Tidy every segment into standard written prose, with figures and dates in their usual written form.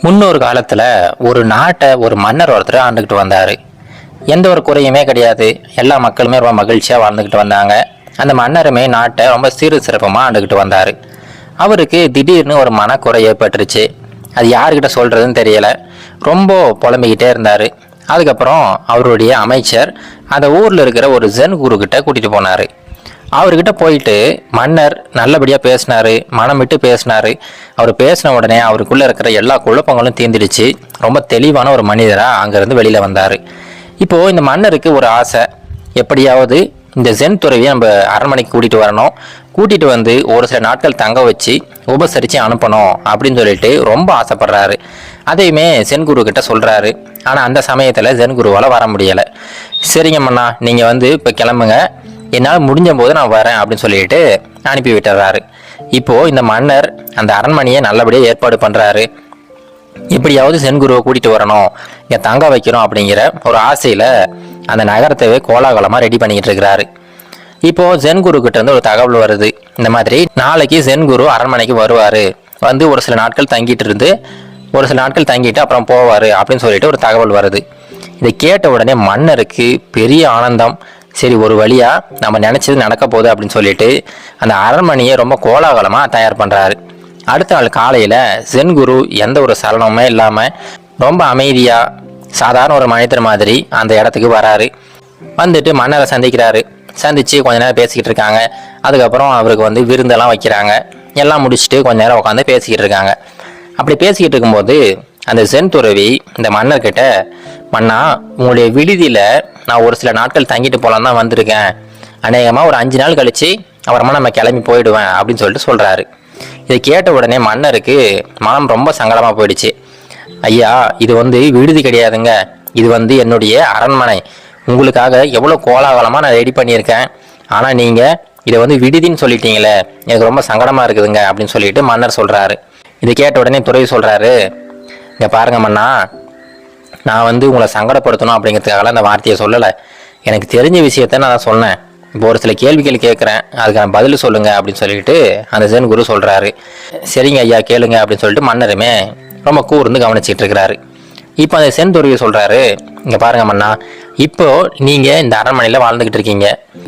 முன்னொரு காலத்துல ஒரு நாட்டை ஒரு மன்னர் ஒருத்தர் ஆண்டுகிட்டு வந்தாரு. எந்த ஒரு குறையுமே கிடையாது. எல்லா மக்களுமே ரொம்ப மகிழ்ச்சியா வாழ்ந்துகிட்டு வந்தாங்க. அந்த மன்னருமே நாட்டை ரொம்ப சீரு சிறப்பமா ஆண்டுகிட்டு வந்தாரு. அவருக்கு திடீர்னு ஒரு மனக்குறை ஏற்பட்டுருச்சு. அது யாருக்கிட்ட சொல்றதுன்னு தெரியல. ரொம்ப புலம்பிக்கிட்டே இருந்தாரு. அதுக்கப்புறம் அவருடைய அமைச்சர் அந்த ஊர்ல இருக்கிற ஒரு ஜென் குரு கிட்ட கூட்டிட்டு போனாரு. அவர்கிட்ட போயிட்டு மன்னர் நல்லபடியா பேசினாரு, மனம் விட்டு பேசினாரு. அவர் பேசின உடனே அவருக்குள்ள இருக்கிற எல்லா குழப்பங்களும் தீர்ந்துடுச்சு. ரொம்ப தெளிவான ஒரு மனிதரா அங்கிருந்து வெளியில வந்தாரு. இப்போ இந்த மன்னருக்கு ஒரு ஆசை, எப்படியாவது இந்த ஜென் துறவியை நம்ம அரண்மனைக்கு கூட்டிட்டு வரணும், கூட்டிட்டு வந்து ஒரு சில நாட்கள் தங்க வச்சு உபசரிச்சு அனுப்பணும் அப்படின்னு சொல்லிட்டு ரொம்ப ஆசைப்படுறாரு. அதையுமே ஜென் குரு கிட்ட சொல்றாரு. ஆனா அந்த சமயத்துல ஜென் குருவால வர முடியல. சரிங்க மன்னா, நீங்க வந்து இப்ப கிளம்புங்க, என்னால் முடிஞ்ச போது நான் வரேன் அப்படின்னு சொல்லிட்டு அனுப்பி விட்டுறாரு. இப்போ இந்த மன்னர் அந்த அரண்மனையை நல்லபடியாக ஏற்பாடு பண்றாரு. எப்படியாவது சென்குருவை கூட்டிட்டு வரணும், இங்க தங்க வைக்கணும் அப்படிங்கிற ஒரு ஆசையில அந்த நகரத்தவே கோலாகலமா ரெடி பண்ணிக்கிட்டு இருக்கிறாரு. இப்போ ஜென்குரு கிட்ட இருந்து ஒரு தகவல் வருது. இந்த மாதிரி நாளைக்கு ஜென்குரு அரண்மனைக்கு வருவாரு, வந்து ஒரு சில நாட்கள் தங்கிட்டு அப்புறம் போவாரு அப்படின்னு சொல்லிட்டு ஒரு தகவல் வருது. இதை கேட்ட உடனே மன்னருக்கு பெரிய ஆனந்தம். சரி, ஒரு வழியா நம்ம நினைச்சது நடக்க போகுது அப்படின்னு சொல்லிட்டு அந்த அரண்மனையை ரொம்ப கோலாகலமா தயார் பண்றாரு. அடுத்த நாள் காலையில ஜென்குரு எந்த ஒரு சலனமுமே இல்லாம ரொம்ப அமைதியா சாதாரண ஒரு மனிதர் மாதிரி அந்த இடத்துக்கு வராரு. வந்துட்டு மன்னரை சந்திக்கிறாரு. சந்திச்சு கொஞ்ச நேரம் பேசிக்கிட்டு இருக்காங்க. அதுக்கப்புறம் அவருக்கு வந்து விருந்தெல்லாம் வைக்கிறாங்க. எல்லாம் முடிச்சுட்டு கொஞ்ச நேரம் உட்காந்து பேசிக்கிட்டு இருக்காங்க. அப்படி பேசிக்கிட்டு இருக்கும்போது அந்த ஜென் துறவி இந்த மன்னர்கிட்ட, மன்னா, உங்களுடைய விடுதியில நான் ஒரு சில நாட்கள் தங்கிட்டு போலாம் தான் வந்திருக்கேன். அநேகமாக ஒரு 5 நாள் கழிச்சு அப்புறமா நம்ம கிளம்பி போயிடுவேன் அப்படின்னு சொல்லிட்டு சொல்றாரு. இதை கேட்ட உடனே மன்னருக்கு மனம் ரொம்ப சங்கடமா போயிடுச்சு. ஐயா, இது வந்து விடுதி கிடையாதுங்க, இது வந்து என்னுடைய அரண்மனை. உங்களுக்காக எவ்வளோ கோலாகலமாக நான் ரெடி பண்ணியிருக்கேன். ஆனால் நீங்கள் இதை வந்து விடுதின்னு சொல்லிட்டீங்களே, எனக்கு ரொம்ப சங்கடமா இருக்குதுங்க அப்படின்னு சொல்லிட்டு மன்னர் சொல்றாரு. இதை கேட்ட உடனே துறவி சொல்றாரு, இங்கே பாருங்க மன்னா, நான் வந்து உங்களை சங்கடப்படுத்தணும் அப்படிங்கிறதுக்காக அந்த வார்த்தையை சொல்லலை. எனக்கு தெரிஞ்ச விஷயத்த நான் சொன்னேன். இப்போ ஒரு சில கேள்விகள் கேட்குறேன், அதுக்கான பதில் சொல்லுங்க அப்படின்னு சொல்லிட்டு அந்த ஜென் குரு சொல்றாரு. சரிங்க ஐயா, கேளுங்க அப்படின்னு சொல்லிட்டு மன்னருமே ரொம்ப கூர்ந்து கவனிச்சிட்டு இருக்கிறாரு. இப்போ அந்த சென் துறவி சொல்றாரு, இங்க பாருங்க மன்னா, இப்போ நீங்க இந்த அரண்மனையில வாழ்ந்துகிட்டு இருக்கீங்க.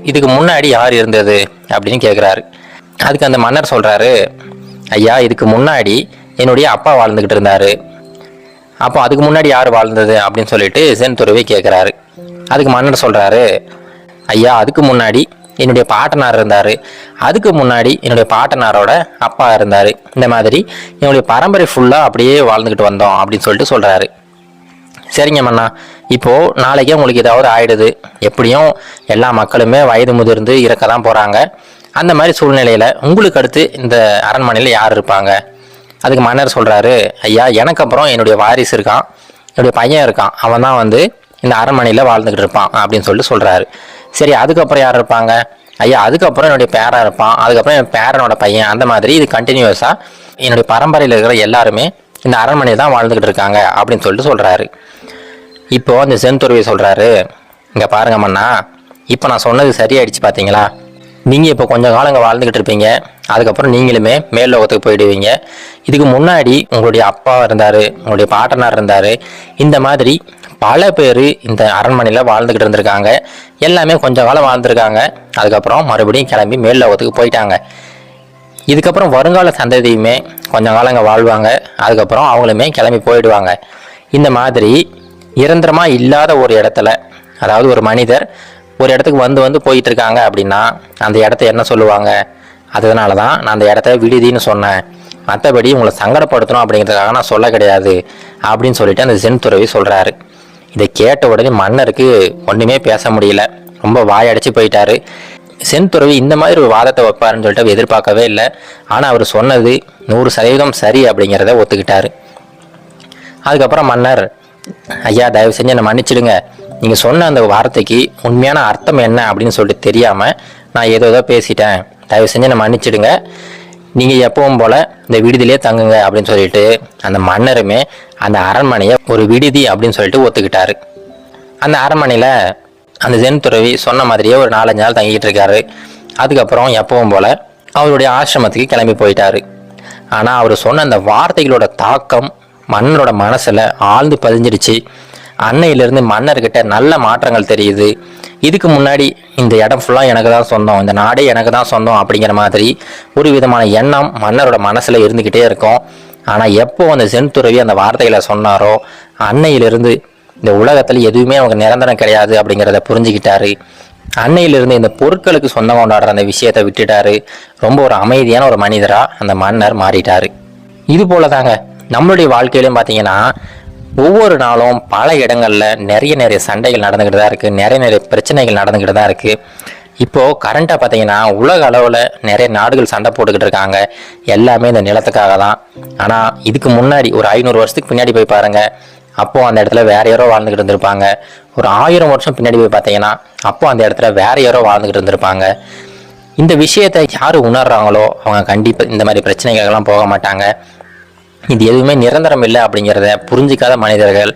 இதுக்கு முன்னாடி யார் இருந்தது அப்படின்னு கேட்குறாரு. அதுக்கு அந்த மன்னர் சொல்றாரு, ஐயா, இதுக்கு முன்னாடி என்னுடைய அப்பா வாழ்ந்துகிட்டு இருந்தாரு. அப்போ அதுக்கு முன்னாடி யார் வாழ்ந்தது அப்படின்னு சொல்லிட்டு சென் துறவி கேட்குறாரு. அதுக்கு மன்னர் சொல்றாரு, ஐயா, அதுக்கு முன்னாடி என்னுடைய பாட்டனார் இருந்தாரு, அதுக்கு முன்னாடி என்னுடைய பாட்டனாரோட அப்பா இருந்தாரு. இந்த மாதிரி என்னுடைய பரம்பரை ஃபுல்லா அப்படியே வாழ்ந்துகிட்டு வந்தோம் அப்படின்னு சொல்லிட்டு சொல்றாரு. சரிங்க மன்னா, இப்போ நாளைக்கே உங்களுக்கு ஏதாவது ஆயிடுது, எப்படியும் எல்லா மக்களுமே வயது முதிர்ந்து இறக்க தான் போறாங்க. அந்த மாதிரி சூழ்நிலையில உங்களுக்கு அடுத்து இந்த அரண்மனையில யார் இருப்பாங்க? அதுக்கு மன்னர் சொல்றாரு, ஐயா, எனக்கு அப்புறம் என்னுடைய வாரிசு இருக்கான், என்னுடைய பையன் இருக்கான், அவன் தான் வந்து இந்த அரண்மனையில வாழ்ந்துகிட்டு இருப்பான் அப்படின்னு சொல்லிட்டு சொல்றாரு. சரி, அதுக்கப்புறம் யார் இருப்பாங்க? ஐயா, அதுக்கப்புறம் என்னுடைய பேரன் இருப்பான், அதுக்கப்புறம் என் பேரனோட பையன், அந்த மாதிரி இது கண்டினியூஸா என்னுடைய பரம்பரையில் இருக்கிற எல்லாருமே இந்த அரண்மனையில் தான் வாழ்ந்துகிட்டு இருக்காங்க அப்படின்னு சொல்லிட்டு சொல்றாரு. இப்போ அந்த சென் துறவி சொல்றாரு, இங்க பாருங்க மன்னா, இப்போ நான் சொன்னது சரியாயிடுச்சு பார்த்தீங்களா? நீங்கள் இப்போ கொஞ்சம் காலம் இங்கே வாழ்ந்துக்கிட்டு இருப்பீங்க, அதுக்கப்புறம் நீங்களுமே மேல் லோகத்துக்கு போயிடுவீங்க. இதுக்கு முன்னாடி உங்களுடைய அப்பா இருந்தார், உங்களுடைய பாட்டனார் இருந்தார், இந்த மாதிரி பல பேர் இந்த அரண்மனையில் வாழ்ந்துக்கிட்டு இருந்திருக்காங்க. எல்லாமே கொஞ்சம் காலம் வாழ்ந்துருக்காங்க, அதுக்கப்புறம் மறுபடியும் கிளம்பி மேல் லோகத்துக்கு போயிட்டாங்க. இதுக்கப்புறம் வருங்கால சந்ததியுமே கொஞ்சம் காலம் இங்கே வாழ்வாங்க, அதுக்கப்புறம் அவங்களுமே கிளம்பி போயிடுவாங்க. இந்த மாதிரி நிரந்தரமாக இல்லாத ஒரு இடத்துல, அதாவது ஒரு மனிதர் ஒரு இடத்துக்கு வந்து போயிட்டு இருக்காங்க அப்படின்னா அந்த இடத்த என்ன சொல்லுவாங்க? அதனால தான் நான் அந்த இடத்த விடுதின்னு சொன்னேன், மற்றபடி உங்களை சங்கடப்படுத்தணும் அப்படிங்கிறதுக்காக நான் சொல்ல கிடையாது அப்படின்னு சொல்லிட்டு அந்த ஜென் துறவி சொல்றாரு. இதை கேட்ட உடனே மன்னருக்கு ஒன்றுமே பேச முடியல, ரொம்ப வாயடைச்சு போயிட்டாரு. சென் துறவி இந்த மாதிரி ஒரு வாதத்தை வைப்பாருன்னு சொல்லிட்டு எதிர்பார்க்கவே இல்லை. ஆனால் அவர் சொன்னது 100% சரி அப்படிங்கிறத ஒத்துக்கிட்டாரு. அதுக்கப்புறம் மன்னர், ஐயா, தயவு செஞ்சு என்னை மன்னிச்சிடுங்க, நீங்கள் சொன்ன அந்த வார்த்தைக்கு உண்மையான அர்த்தம் என்ன அப்படின்னு சொல்லிட்டு தெரியாமல் நான் ஏதோ பேசிட்டேன், தயவு செஞ்சு என்னை மன்னிச்சிடுங்க, நீங்கள் எப்பவும் போல் இந்த விடுதியிலே தங்குங்க அப்படின்னு சொல்லிட்டு அந்த மன்னருமே அந்த அரண்மனையை ஒரு விடுதி அப்படின்னு சொல்லிட்டு ஒத்துக்கிட்டாரு. அந்த அரண்மனையில் அந்த ஜென் துறவி சொன்ன மாதிரியே ஒரு 4-5 நாள் தங்கிட்டு இருக்காரு. அதுக்கப்புறம் எப்பவும் போல் அவருடைய ஆசிரமத்துக்கு கிளம்பி போயிட்டாரு. ஆனால் அவர் சொன்ன அந்த வார்த்தைகளோட தாக்கம் மன்னரோட மனசில் ஆழ்ந்து பதிஞ்சிடுச்சு. அன்னையிலிருந்து மன்னர்கிட்ட நல்ல மாற்றங்கள் தெரியுது. இதுக்கு முன்னாடி இந்த இடம் ஃபுல்லாக எனக்கு தான் சொந்தம், இந்த நாடே எனக்கு தான் சொந்தம் அப்படிங்கிற மாதிரி ஒரு விதமான எண்ணம் மன்னரோட மனசில் இருந்துக்கிட்டே இருக்கும். ஆனால் எப்போ அந்த செந்துறவி அந்த வார்த்தைகளை சொன்னாரோ அன்னையிலிருந்து இந்த உலகத்தில் எதுவுமே அவங்க நிரந்தரம் கிடையாது அப்படிங்கிறத புரிஞ்சுக்கிட்டாரு. அன்னையிலிருந்து இந்த பொருட்களுக்கு சொந்தம் கொண்டாடுற அந்த விஷயத்தை விட்டுட்டாரு. ரொம்ப ஒரு அமைதியான ஒரு மனிதராக அந்த மன்னர் மாறிட்டாரு. இது போல தாங்க நம்மளுடைய வாழ்க்கையிலையும் பார்த்தீங்கன்னா ஒவ்வொரு நாளும் பல இடங்களில் நிறைய சண்டைகள் நடந்துக்கிட்டு தான் இருக்குது, நிறைய பிரச்சனைகள் நடந்துக்கிட்டு தான் இருக்குது. இப்போது கரண்ட்டாக பார்த்தீங்கன்னா உலக அளவில் நிறைய நாடுகள் சண்டை போட்டுக்கிட்டு இருக்காங்க, எல்லாமே இந்த நிலத்துக்காக தான். ஆனால் இதுக்கு முன்னாடி ஒரு 500 வருஷத்துக்கு பின்னாடி போய் பாருங்கள், அப்போது அந்த இடத்துல வேற யாரோ வாழ்ந்துக்கிட்டு இருந்திருப்பாங்க. ஒரு 1000 வருஷம் பின்னாடி போய் பார்த்தீங்கன்னா அப்போது அந்த இடத்துல வேற யாரோ வாழ்ந்துக்கிட்டு இருந்திருப்பாங்க. இந்த விஷயத்தை யார் உணர்றாங்களோ அவங்க கண்டிப்பாக இந்த மாதிரி பிரச்சனைகள்லாம் போக மாட்டாங்க. இது எதுவுமே நிரந்தரம் இல்லை அப்படிங்கிறத புரிஞ்சிக்காத மனிதர்கள்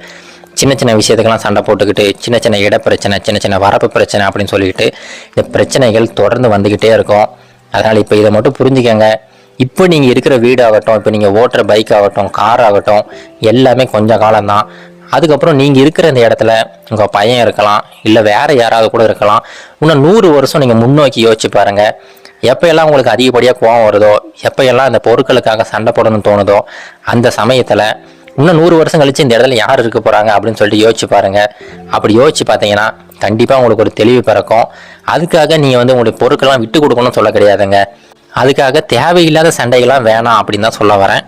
சின்ன விஷயத்துக்கெல்லாம் சண்டை போட்டுக்கிட்டு சின்ன இட பிரச்சனை, சின்ன வரப்பு பிரச்சனை அப்படின்னு சொல்லிக்கிட்டு இந்த பிரச்சனைகள் தொடர்ந்து வந்துக்கிட்டே இருக்கும். அதனால் இப்போ இதை மட்டும் புரிஞ்சுக்கங்க. இப்போ நீங்கள் இருக்கிற வீடு ஆகட்டும், இப்போ நீங்கள் ஓட்டுற பைக் ஆகட்டும், கார் ஆகட்டும், எல்லாமே கொஞ்சம் காலம்தான். அதுக்கப்புறம் நீங்கள் இருக்கிற இந்த இடத்துல உங்கள் பையன் இருக்கலாம், இல்லை வேறு யாராவது கூட இருக்கலாம். இன்னும் 100 வருஷம் நீங்கள் முன்னோக்கி யோசிச்சு பாருங்கள். எப்போயெல்லாம் உங்களுக்கு அதிகப்படியாக கோவம் வருதோ, எப்போயெல்லாம் இந்த பொருட்களுக்காக சண்டை போடணும்னு தோணுதோ, அந்த சமயத்தில் இன்னும் 100 வருஷம் கழிச்சு இந்த இடத்துல யார் இருக்க போகிறாங்க அப்படின்னு சொல்லிட்டு யோசிச்சு பாருங்கள். அப்படி யோசிச்சு பார்த்தீங்கன்னா கண்டிப்பாக உங்களுக்கு ஒரு தெளிவு பிறக்கும். அதுக்காக நீங்கள் வந்து உங்களுடைய பொருட்கள்லாம் விட்டு கொடுக்கணும்னு சொல்ல கிடையாதுங்க. அதுக்காக தேவையில்லாத சண்டைகள்லாம் வேணாம் அப்படின்னு தான் சொல்ல வரேன்.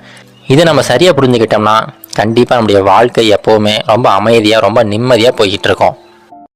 இதை நம்ம சரியாக புரிஞ்சுக்கிட்டோம்னா கண்டிப்பாக நம்முடைய வாழ்க்கை எப்போவுமே ரொம்ப அமைதியாக ரொம்ப நிம்மதியாக போய்கிட்டு இருக்கோம்.